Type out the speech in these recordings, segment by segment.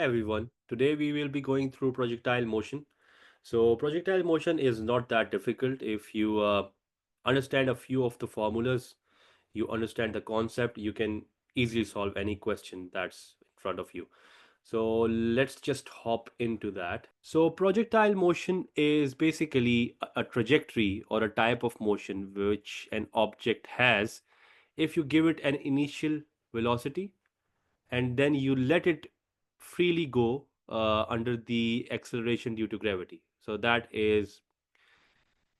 Hi everyone. Today we will be going through projectile motion. So projectile motion is not that difficult if you understand a few of the formulas, you understand the concept, you can easily solve any question that's in front of you. So let's just hop into that. So projectile motion is basically a trajectory or a type of motion which an object has if you give it an initial velocity and then you let it freely go under the acceleration due to gravity. So that is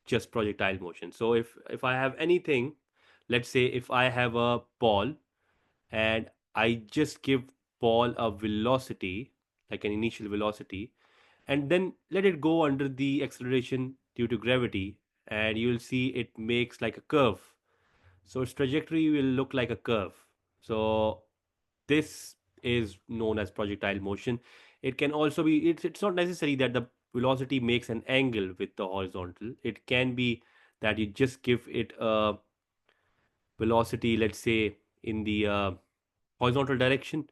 just projectile motion. So if I have anything, let's say if I have a ball and I just give ball a velocity, like an initial velocity, and then let it go under the acceleration due to gravity, and you'll see it makes like a curve. So its trajectory will look like a curve. So this is known as projectile motion. It can also be, it's not necessary that the velocity makes an angle with the horizontal. It can be that you just give it a velocity, let's say in the horizontal direction,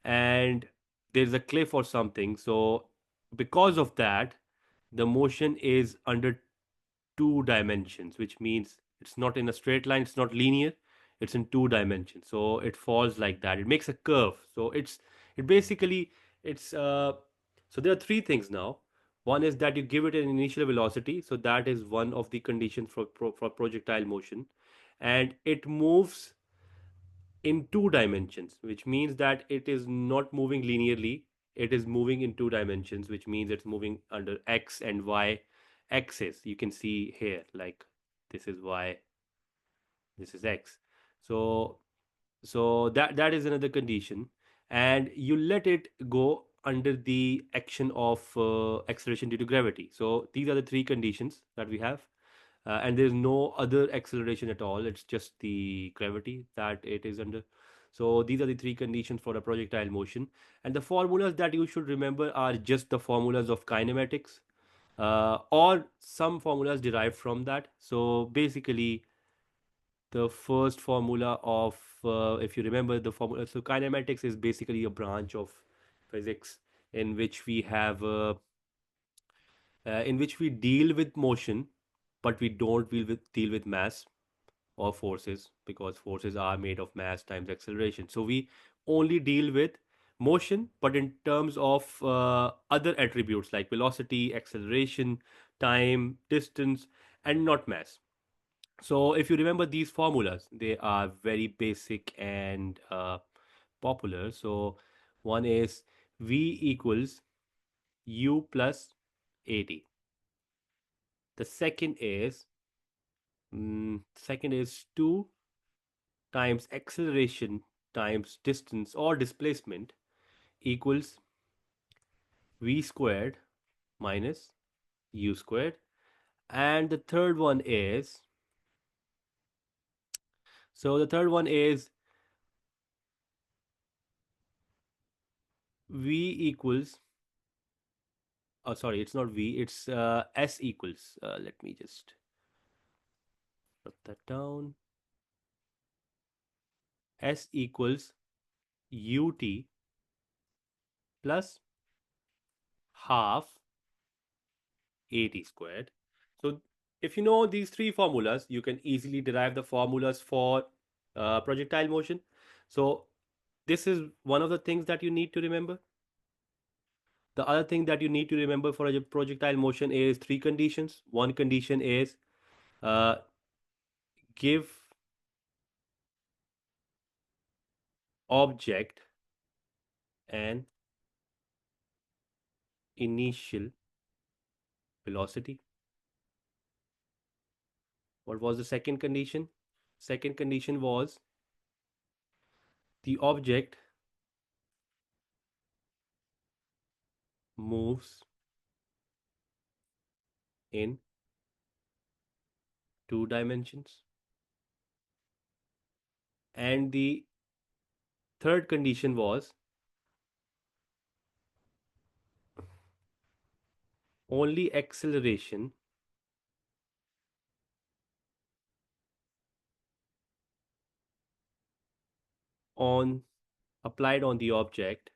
and there's a cliff or something. So because of that, the motion is under two dimensions, which means it's not in a straight line, it's not linear, it's in two dimensions. So it falls like that. It makes a curve. So it basically it's so there are three things now. One is that you give it an initial velocity, so that is one of the conditions for projectile motion, and it moves in two dimensions, which means that it is not moving linearly. It is moving in two dimensions, which means it's moving under x and y axis. You can see here, like this is y, this is x. So that is another condition, and you let it go under the action of acceleration due to gravity. So these are the three conditions that we have, and there's no other acceleration at all. It's just the gravity that it is under. So these are the three conditions for a projectile motion, and the formulas that you should remember are just the formulas of kinematics, or some formulas derived from that. So basically the first formula of, if you remember the formula, so kinematics is basically a branch of physics in which we have in which we deal with motion, but we don't deal with mass or forces, because forces are made of mass times acceleration. So we only deal with motion, but in terms of other attributes like velocity, acceleration, time, distance, and not mass. So if you remember these formulas, they are very basic and popular. So one is V equals U plus AT. The second is 2 times acceleration times distance or displacement equals V squared minus U squared. And the third one is V equals, oh sorry, it's not V, it's S equals, let me just put that down. S equals UT plus half AT squared. So if you know these three formulas, you can easily derive the formulas for projectile motion. So this is one of the things that you need to remember. The other thing that you need to remember for a projectile motion is three conditions. One condition is uh, give object an initial velocity. What was the second condition? Second condition was the object moves in two dimensions. And the third condition was only acceleration on applied on the object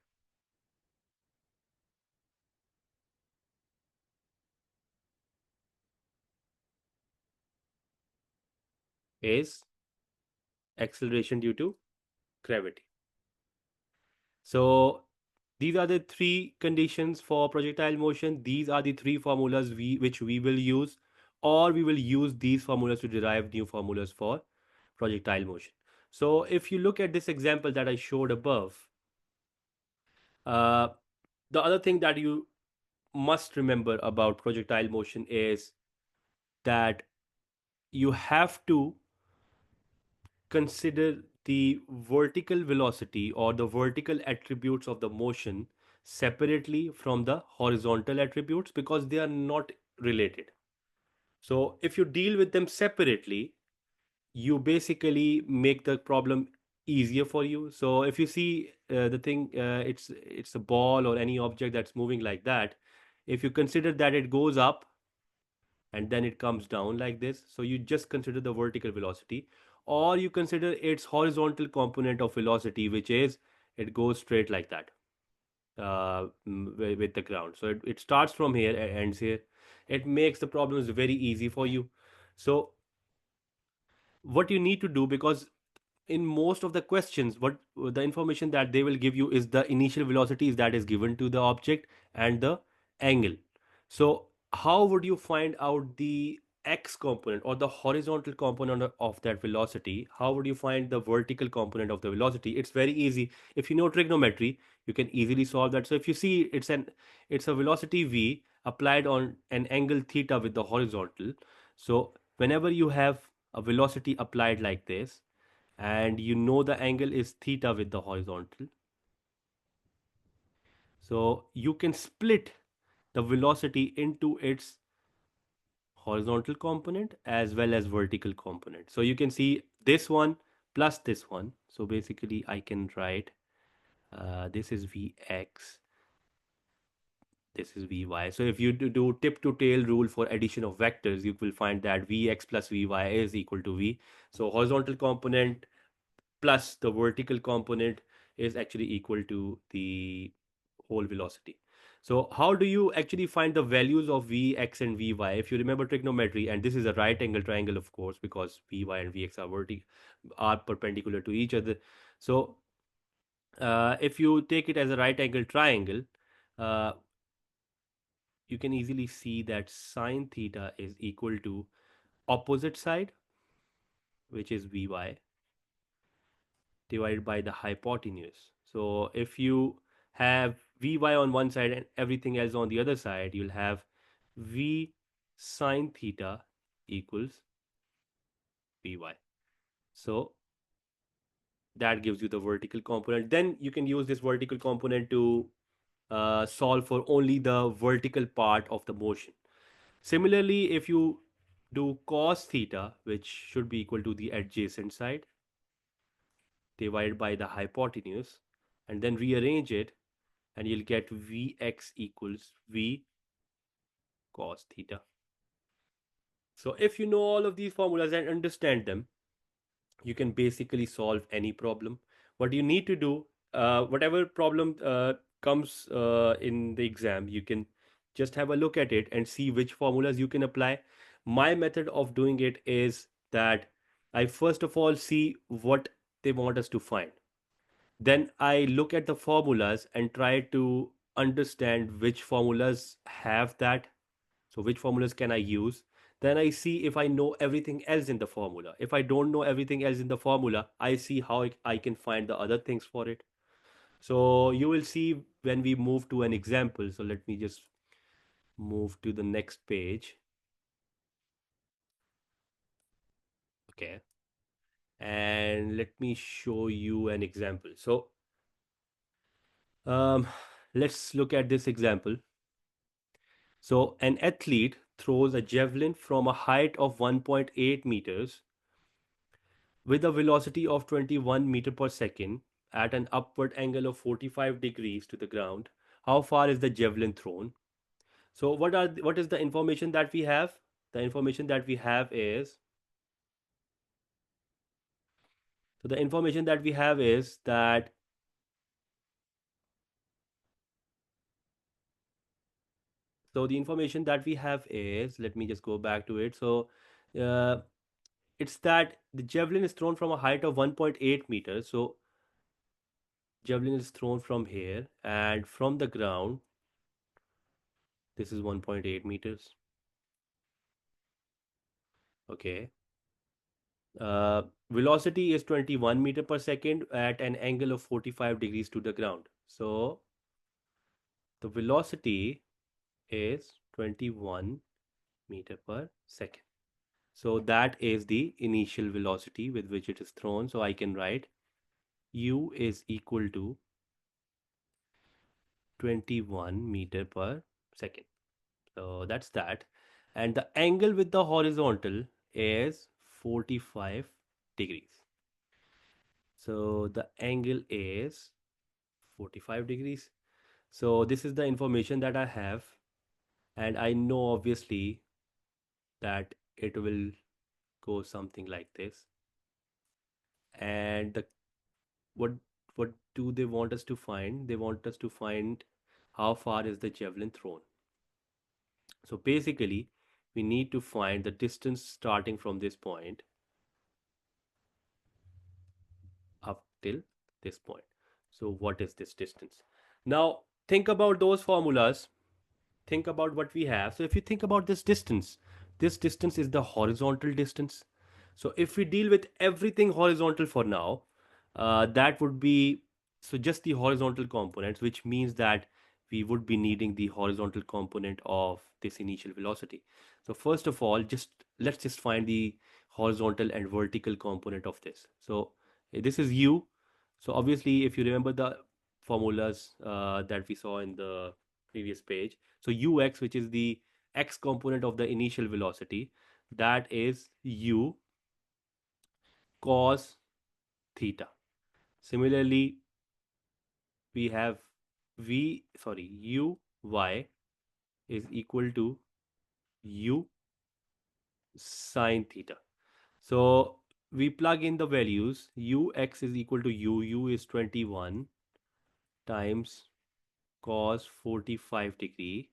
is acceleration due to gravity. So these are the three conditions for projectile motion. These are the three formulas which we will use, or we will use these formulas to derive new formulas for projectile motion. So if you look at this example that I showed above, uh, the other thing that you must remember about projectile motion is that you have to consider the vertical velocity or the vertical attributes of the motion separately from the horizontal attributes because they are not related. So if you deal with them separately, you basically make the problem easier for you. So if you see the thing, it's a ball or any object that's moving like that. If you consider that it goes up and then it comes down like this, so you just consider the vertical velocity, or you consider its horizontal component of velocity, which is it goes straight like that with the ground. So it starts from here and ends here. It makes the problems very easy for you. So what you need to do, because in most of the questions what the information that they will give you is the initial velocities that is given to the object and the angle. So how would you find out the x component or the horizontal component of that velocity? How would you find the vertical component of the velocity? It's very easy. If you know trigonometry, you can easily solve that. So if you see it's a velocity v applied on an angle theta with the horizontal. So whenever you have a velocity applied like this and you know the angle is theta with the horizontal, so you can split the velocity into its horizontal component as well as vertical component. So you can see this one plus this one. So basically I can write this is Vx, this is Vy. So if you do tip to tail rule for addition of vectors, you will find that Vx plus Vy is equal to V. So horizontal component plus the vertical component is actually equal to the whole velocity. So how do you actually find the values of Vx and Vy? If you remember trigonometry, and this is a right angle triangle, of course, because Vy and Vx are perpendicular to each other. So if you take it as a right angle triangle, uh, you can easily see that sine theta is equal to opposite side, which is Vy, divided by the hypotenuse. So if you have Vy on one side and everything else on the other side, you'll have V sine theta equals Vy. So that gives you the vertical component. Then you can use this vertical component to solve for only the vertical part of the motion. Similarly, if you do cos theta, which should be equal to the adjacent side, divided by the hypotenuse, and then rearrange it, and you'll get Vx equals V cos theta. So if you know all of these formulas and understand them, you can basically solve any problem. What you need to do, whatever problem comes in the exam, you can just have a look at it and see which formulas you can apply. My method of doing it is that I first of all see what they want us to find. Then I look at the formulas and try to understand which formulas have that. So, which formulas can I use? Then I see if I know everything else in the formula. If I don't know everything else in the formula, I see how I can find the other things for it. So, you will see when we move to an example. So, let me just move to the next page. Okay. And let me show you an example. So, um, let's look at this example. So, an athlete throws a javelin from a height of 1.8 meters with a velocity of 21 meter per second at an upward angle of 45 degrees to the ground. How far is the javelin thrown? So, what is the information that we have? The information that we have is the information that we have is that so the information that we have is, let me just go back to it. So, uh, it's that the javelin is thrown from a height of 1.8 meters. So javelin is thrown from here, and from the ground, this is 1.8 meters. Okay. Velocity is 21 meter per second at an angle of 45 degrees to the ground. So the velocity is 21 meter per second. So that is the initial velocity with which it is thrown. So I can write u is equal to 21 meter per second. So that's that. And the angle with the horizontal is 45 degrees. So the angle is 45 degrees. So this is the information that I have, and I know obviously that it will go something like this. And what what do they want us to find? They want us to find how far is the javelin thrown. So basically, we need to find the distance starting from this point up till this point. So what is this distance? Now think about those formulas. Think about what we have. So if you think about this distance is the horizontal distance. So if we deal with everything horizontal for now, that would be so just the horizontal components, which means that we would be needing the horizontal component of this initial velocity. So first of all, just let's just find the horizontal and vertical component of this. So this is u. So obviously, if you remember the formulas that we saw in the previous page, so ux, which is the x component of the initial velocity, that is u cos theta. Similarly, we have uy is equal to u sine theta. So we plug in the values. Ux is equal to u is 21 times cos 45 degree.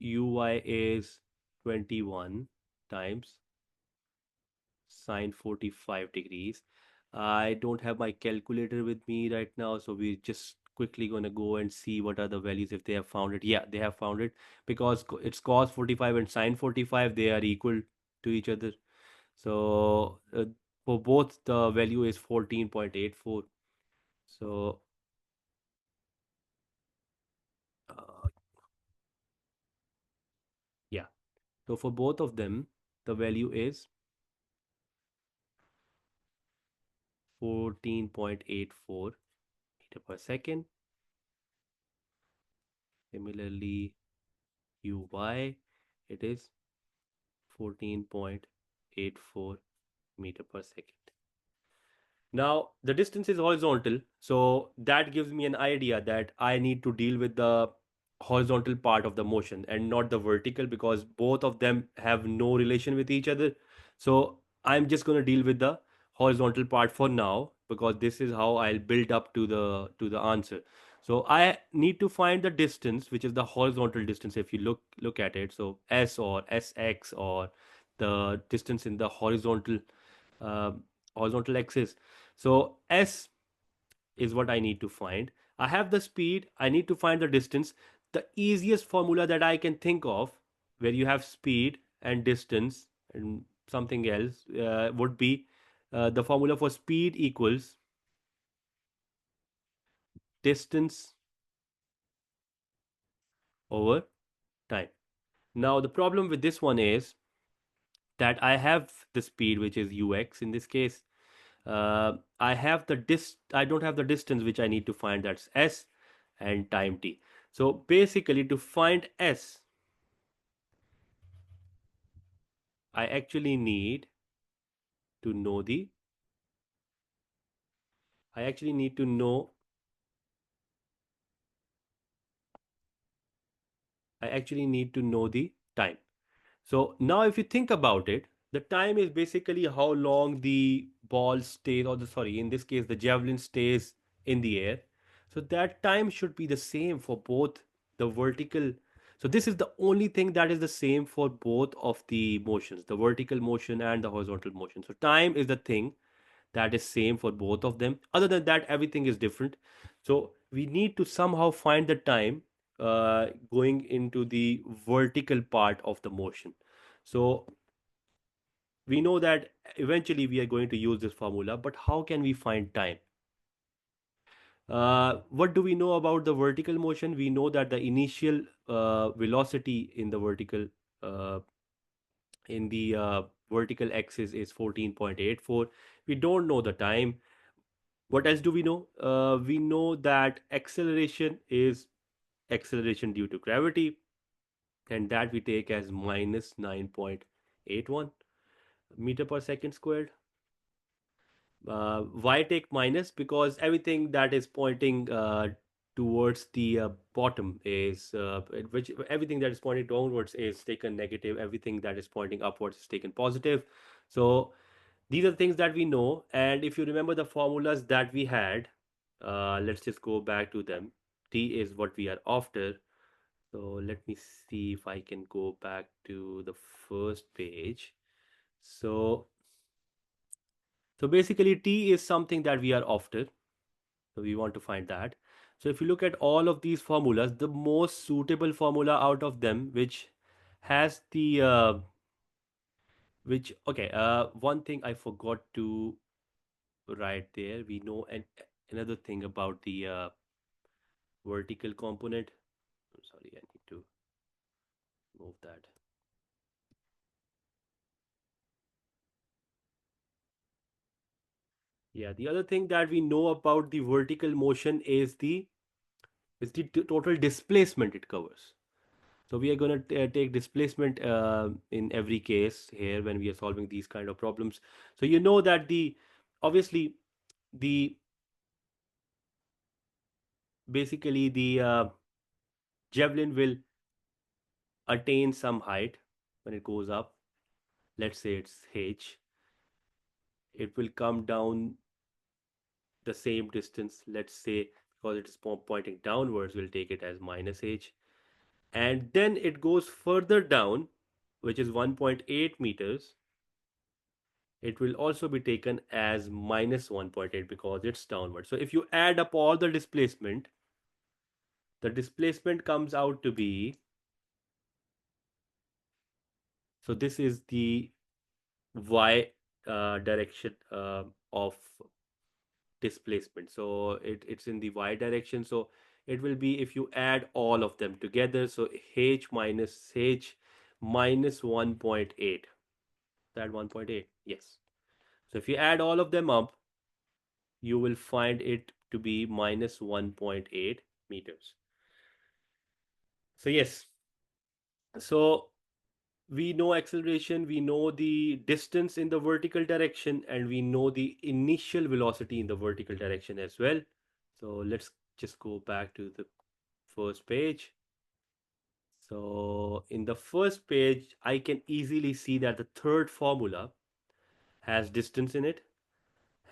Uy is 21 times sine 45 degrees. I don't have my calculator with me right now, so we're just quickly going to go and see what are the values if they have found it. Yeah, they have found it because it's cos 45 and sine 45, they are equal to each other. So for both, the value is 14.84. So uh, yeah, so for both of them, the value is 14.84 meter per second. Similarly, uy, it is 14.84 meter per second. Now, the distance is horizontal, so that gives me an idea that I need to deal with the horizontal part of the motion and not the vertical because both of them have no relation with each other. So, I'm just going to deal with the horizontal part for now because this is how I'll build up to the answer. So, I need to find the distance, which is the horizontal distance if you look at it. So, s or sx or the distance in the uh, horizontal axis. So S is what I need to find. I have the speed, I need to find the distance. The easiest formula that I can think of, where you have speed and distance and something else, would be the formula for speed equals distance over time. Now, the problem with this one is that I have the speed, which is ux in this case. I don't have the distance which I need to find, that's s, and time t. So basically, to find s, I actually need to know the I actually need to know I actually need to know the time. So now if you think about it, the time is basically how long the ball stays, or the sorry, in this case the javelin stays in the air. So that time should be the same for both the vertical. So this is the only thing that is the same for both of the motions, the vertical motion and the horizontal motion. So time is the thing that is same for both of them. Other than that, everything is different. So we need to somehow find the time going into the vertical part of the motion. So we know that eventually we are going to use this formula, but how can we find time? What do we know about the vertical motion? We know that the initial velocity uh, in the vertical axis is 14.84. We don't know the time. What else do we know? We know that acceleration is acceleration due to gravity, and that we take as minus 9.81 meter per second squared. Why take minus? Because everything that is pointing towards the bottom is which everything that is pointing downwards is taken negative. Everything that is pointing upwards is taken positive. So these are the things that we know. And if you remember the formulas that we had, let's just go back to them. T is what we are after. So let me see if I can go back to the first page. So so basically T is something that we are after. So we want to find that. So if you look at all of these formulas, the most suitable formula out of them, which has the which okay, one thing I forgot to write there. We know another thing about the vertical component. I'm sorry, I need to move that. Yeah, the other thing that we know about the vertical motion is the total displacement it covers. So we are going to take displacement in every case here when we are solving these kind of problems. So you know that the obviously the basically the javelin will attain some height when it goes up. Let's say it's h. It will come down the same distance. Let's say because it is pointing downwards, we'll take it as minus h. And then it goes further down, which is 1.8 meters. It will also be taken as minus 1.8 because it's downward. So if you add up all the displacement comes out to be, so this is the y direction of displacement. So it's in the y direction. So it will be if you add all of them together. So h minus h minus 1.8. That 1.8? Yes. So if you add all of them up, you will find it to be minus 1.8 meters. So yes, so we know acceleration, we know the distance in the vertical direction, and we know the initial velocity in the vertical direction as well. So let's just go back to the first page. So in the first page, I can easily see that the third formula has distance in it,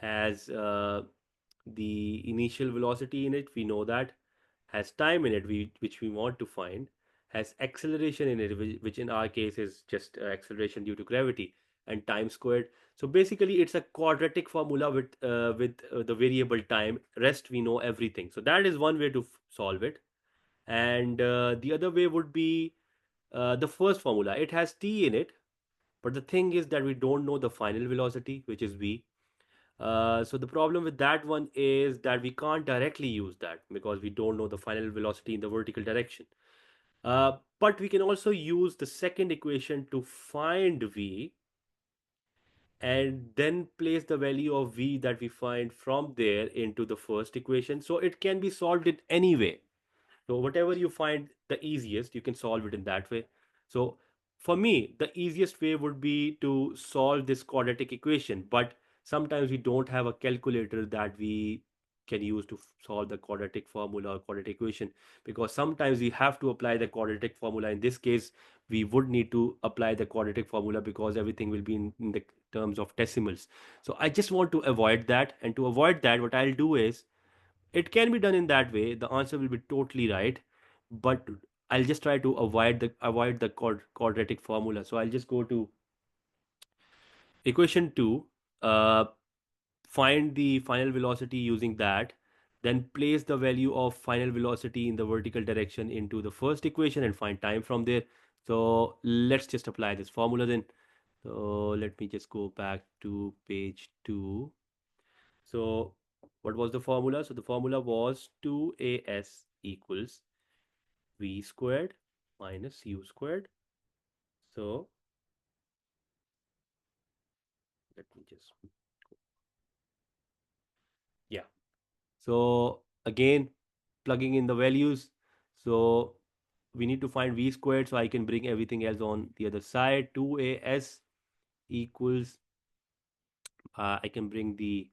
has the initial velocity in it, we know that, has time in it, which we want to find, has acceleration in it, which in our case is just acceleration due to gravity, and time squared. So basically, it's a quadratic formula with the variable time. Rest we know everything. So that is one way to solve it, and the other way would be the first formula. It has t in it, but the thing is that we don't know the final velocity, which is v. So the problem with that one is that we can't directly use that because we don't know the final velocity in the vertical direction. But we can also use the second equation to find v and then place the value of v that we find from there into the first equation. So it can be solved in any way. So whatever you find the easiest, you can solve it in that way. So for me, the easiest way would be to solve this quadratic equation, but sometimes we don't have a calculator that we can use to solve the quadratic formula or quadratic equation, because sometimes we have to apply the quadratic formula. In this case, we would need to apply the quadratic formula because everything will be in the terms of decimals. So I just want to avoid that. And to avoid that, what I'll do is it can be done in that way. The answer will be totally right. But I'll just try to avoid the quadratic formula. So I'll just go to equation 2, uh, find the final velocity using that, then place the value of final velocity in the vertical direction into the first equation and find time from there. So let's just apply this formula then. So let me just go back to page 2. So what was the formula? So the formula was 2as equals v squared minus u squared. So let me just, yeah. So again, plugging in the values. So we need to find v squared, so I can bring everything else on the other side. 2as equals, I can bring the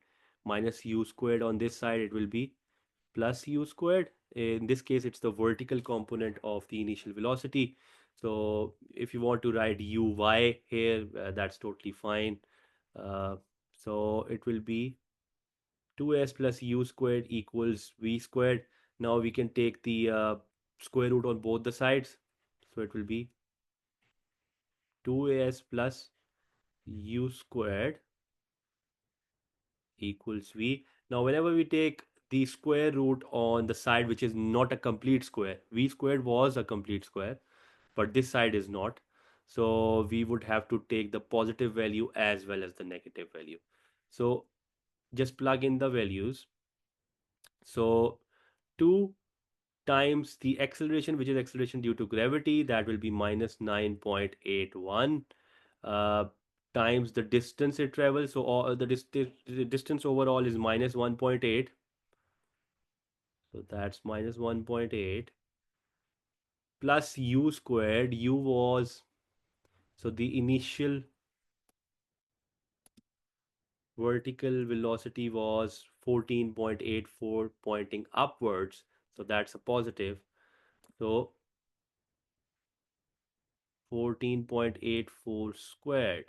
minus u squared on this side. It will be plus u squared. In this case, it's the vertical component of the initial velocity. So if you want to write uy here, that's totally fine. Uh, so it will be 2s plus u squared equals v squared. Now we can take the square root on both the sides. So it will be 2as plus u squared equals v. Now whenever we take the square root on the side which is not a complete square, v squared was a complete square, but this side is not. So we would have to take the positive value as well as the negative value. So just plug in the values. So 2 times the acceleration, which is acceleration due to gravity, that will be minus 9.81, uh, times the distance it travels. So the distance overall is minus 1.8. So that's minus 1.8 plus u squared. U was, so the initial vertical velocity was 14.84 pointing upwards. So that's a positive. So 14.84 squared,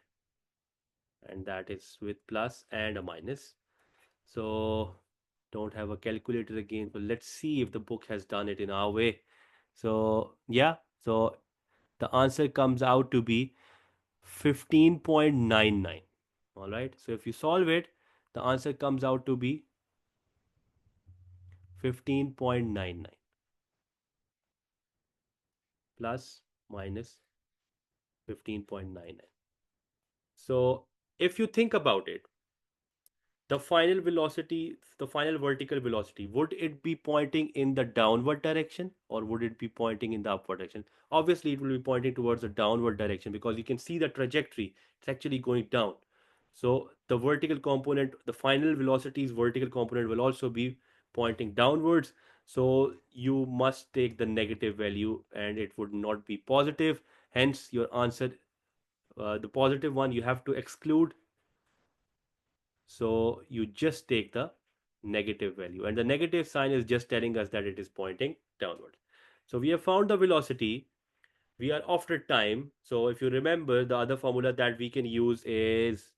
and that is with plus and a minus. So don't have a calculator again. So let's see if the book has done it in our way. So yeah, so the answer comes out to be 15.99. All right. So if you solve it, the answer comes out to be 15.99 plus minus 15.99. So if you think about it, the final velocity, the final vertical velocity, would it be pointing in the downward direction or would it be pointing in the upward direction? Obviously, it will be pointing towards the downward direction because you can see the trajectory. It's actually going down. So the vertical component, the final velocity's vertical component will also be pointing downwards. So you must take the negative value and it would not be positive. Hence, your answer, the positive one, you have to exclude, so you just take the negative value, and the negative sign is just telling us that it is pointing downward. So we have found the velocity. We are after time. So if you remember, the other formula that we can use is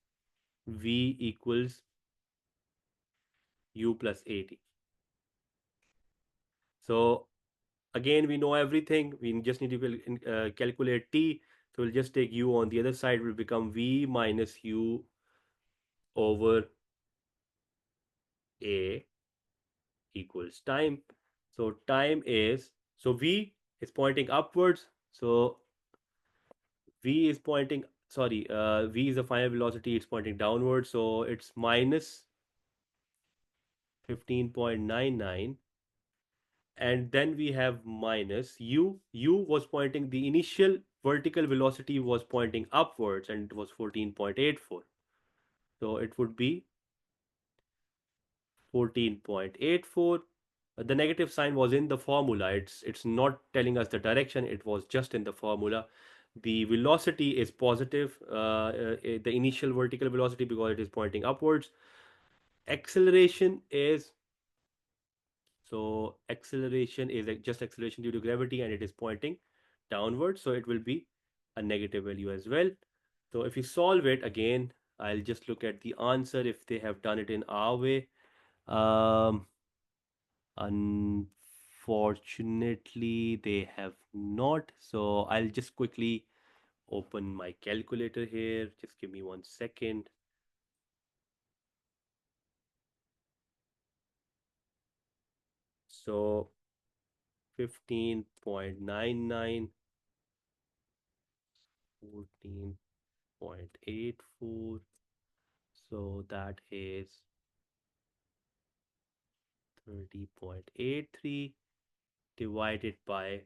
v equals u plus at. So again, we know everything. We just need to calculate t. So we'll just take u on the other side. Will become v minus u over a equals time. So time is, so v is pointing upwards. So v is pointing, sorry, v is the final velocity. It's pointing downwards. So it's minus 15.99. And then we have minus u. U was pointing, the initial vertical velocity was pointing upwards and it was 14.84. So it would be 14.84. The negative sign was in the formula. It's not telling us the direction. It was just in the formula. The velocity is positive, the initial vertical velocity, because it is pointing upwards. Acceleration is, so acceleration is just acceleration due to gravity and it is pointing downwards. So it will be a negative value as well. So if you solve it again, I'll just look at the answer if they have done it in our way. Um, Unfortunately, they have not. So I'll just quickly open my calculator here. Just give me 1 second. So 15.99, 14.84. So that is 30.83 divided by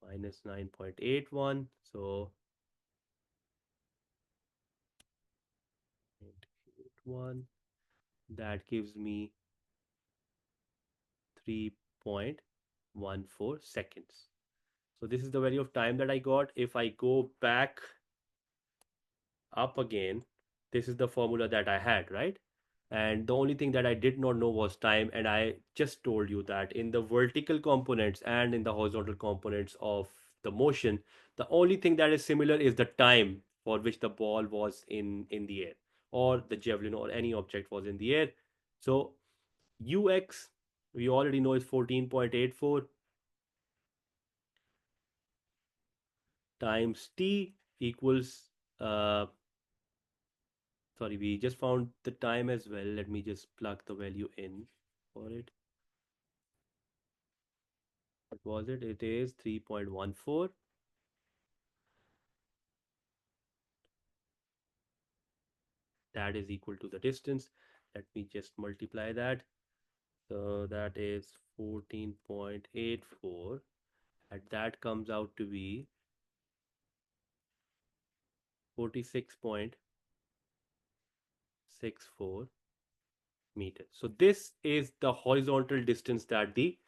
minus 9.81. So 0.81. That gives me 3.14 seconds. So this is the value of time that I got. If I go back up again, this is the formula that I had, right? And the only thing that I did not know was time. And I just told you that in the vertical components and in the horizontal components of the motion, the only thing that is similar is the time for which the ball was in the air, or the javelin or any object was in the air. So ux, we already know, is 14.84 times t equals, uh, sorry, we just found the time as well. Let me just plug the value in for it. What was it? It is 3.14. That is equal to the distance. Let me just multiply that. So that is 14.84. And that comes out to be 46.64 meters. So this is the horizontal distance that the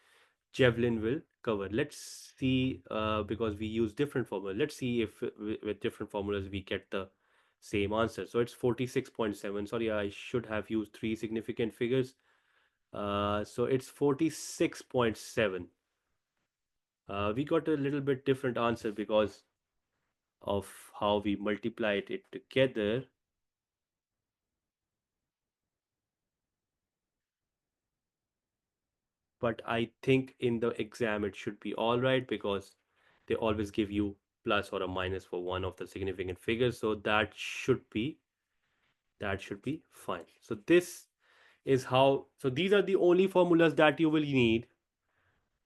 javelin will cover. Let's see, because we use different formula. Let's see if with different formulas we get the same answer. So it's 46.7. Sorry, I should have used three significant figures. So it's 46.7. We got a little bit different answer because of how we multiplied it together. But I think in the exam it should be all right, because they always give you plus or a minus for one of the significant figures. So that should be fine. So this is how, so these are the only formulas that you will need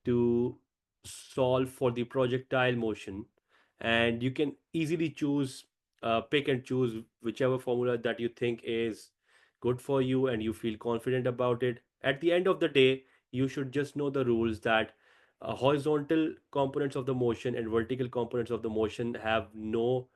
to solve for the projectile motion. And you can easily choose, pick and choose whichever formula that you think is good for you and you feel confident about it. At the end of the day, you should just know the rules that horizontal components of the motion and vertical components of the motion have no,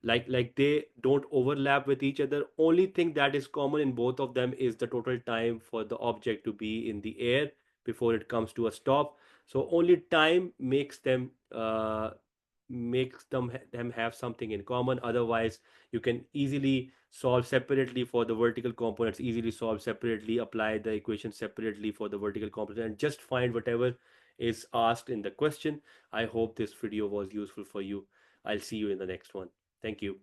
like they don't overlap with each other. Only thing that is common in both of them is the total time for the object to be in the air before it comes to a stop. So only time makes them have something in common. Otherwise, you can easily solve separately for the vertical components, easily solve separately, apply the equation separately for the vertical component, and just find whatever is asked in the question. I hope this video was useful for you. I'll see you in the next one. Thank you.